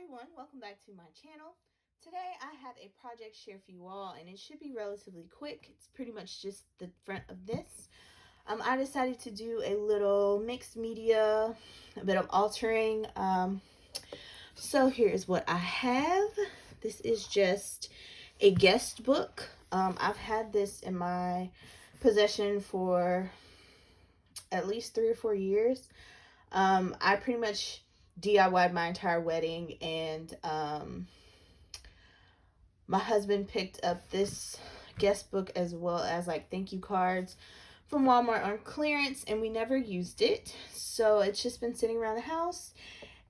everyone, welcome back to my channel. Today I have a project share for you all, and it should be relatively quick. It's pretty much just the front of this. I decided to do a little mixed media, a bit of altering. So here's what I have. This is just a guest book. I've had this in my possession for at least 3 or 4 years. I pretty much DIY'd my entire wedding, and my husband picked up this guest book as well as like thank you cards from Walmart on clearance, and we never used it, so it's just been sitting around the house,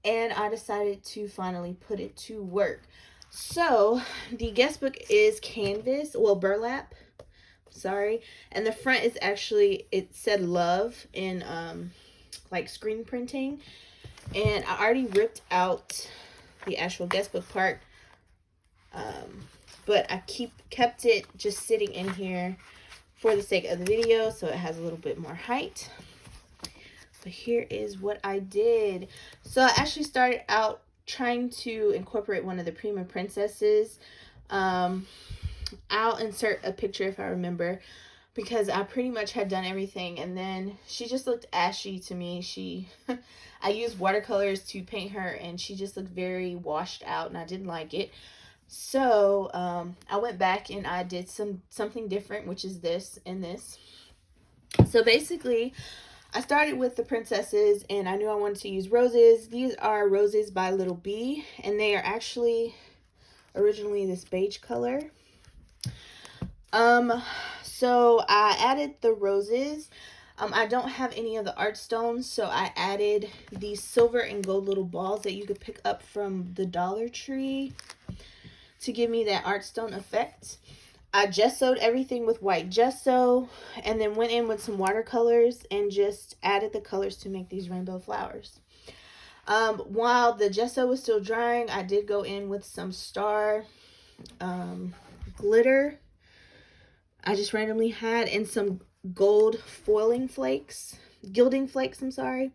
and I decided to finally put it to work. So the guest book is canvas, well, burlap, sorry, and the front is actually, it said love in like screen printing. And I already ripped out the actual guest book part, but I kept it just sitting in here for the sake of the video, so it has a little bit more height. But here is what I did. So I actually started out trying to incorporate one of the Prima princesses. I'll insert a picture if I remember, because I pretty much had done everything, and then she just looked ashy to me. I used watercolors to paint her, and she just looked very washed out, and I didn't like it. So I went back and I did something different, which is this and this. So basically, I started with the princesses, and I knew I wanted to use roses. These are roses by Little Bee, and they are actually originally this beige color. So I added the roses. I don't have any of the art stones, so I added these silver and gold little balls that you could pick up from the Dollar Tree to give me that art stone effect. I gessoed everything with white gesso, and then went in with some watercolors and just added the colors to make these rainbow flowers. While the gesso was still drying, I did go in with some star glitter I just randomly had, and some gold gilding flakes, I'm sorry.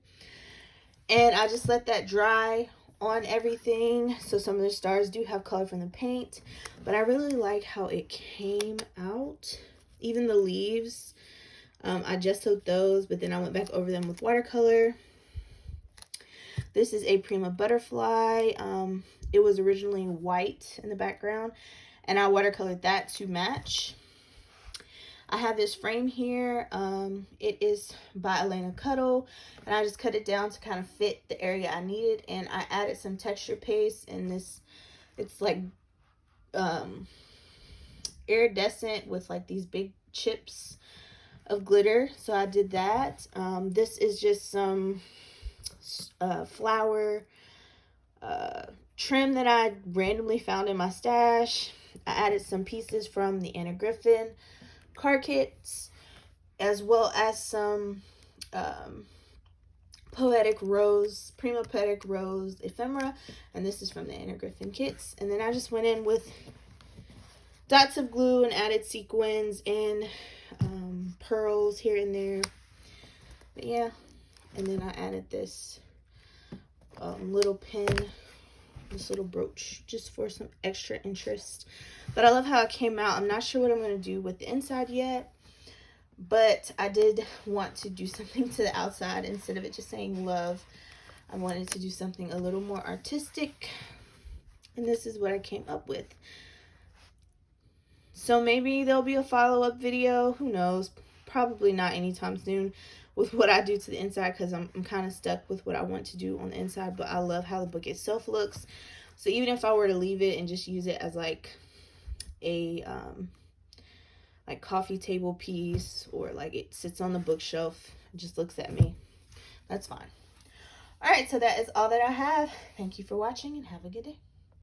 And I just let that dry on everything. So some of the stars do have color from the paint, but I really like how it came out. Even the leaves, I gessoed those, but then I went back over them with watercolor. This is a Prima butterfly. It was originally white in the background, and I watercolored that to match. I have this frame here. It is by Elena Cuddle, and I just cut it down to kind of fit the area I needed, and I added some texture paste in this. It's like iridescent with like these big chips of glitter, so I did that. This is just some flower trim that I randomly found in my stash. I added some pieces from the Anna Griffin card kits, as well as some Prima Poetic Rose ephemera, and this is from the Anna Griffin kits. And then I just went in with dots of glue and added sequins and pearls here and there. But yeah, and then I added this little pin, this little brooch, just for some extra interest. But I love how it came out. I'm not sure what I'm going to do with the inside yet, but I did want to do something to the outside. Instead of it just saying love, I wanted to do something a little more artistic, and this is what I came up with. So maybe there'll be a follow-up video, who knows, probably not anytime soon, with what I do to the inside, because I'm kind of stuck with what I want to do on the inside. But I love how the book itself looks. So even if I were to leave it and just use it as like a like coffee table piece, or like it sits on the bookshelf and just looks at me, that's fine. All right, so that is all that I have. Thank you for watching, and have a good day.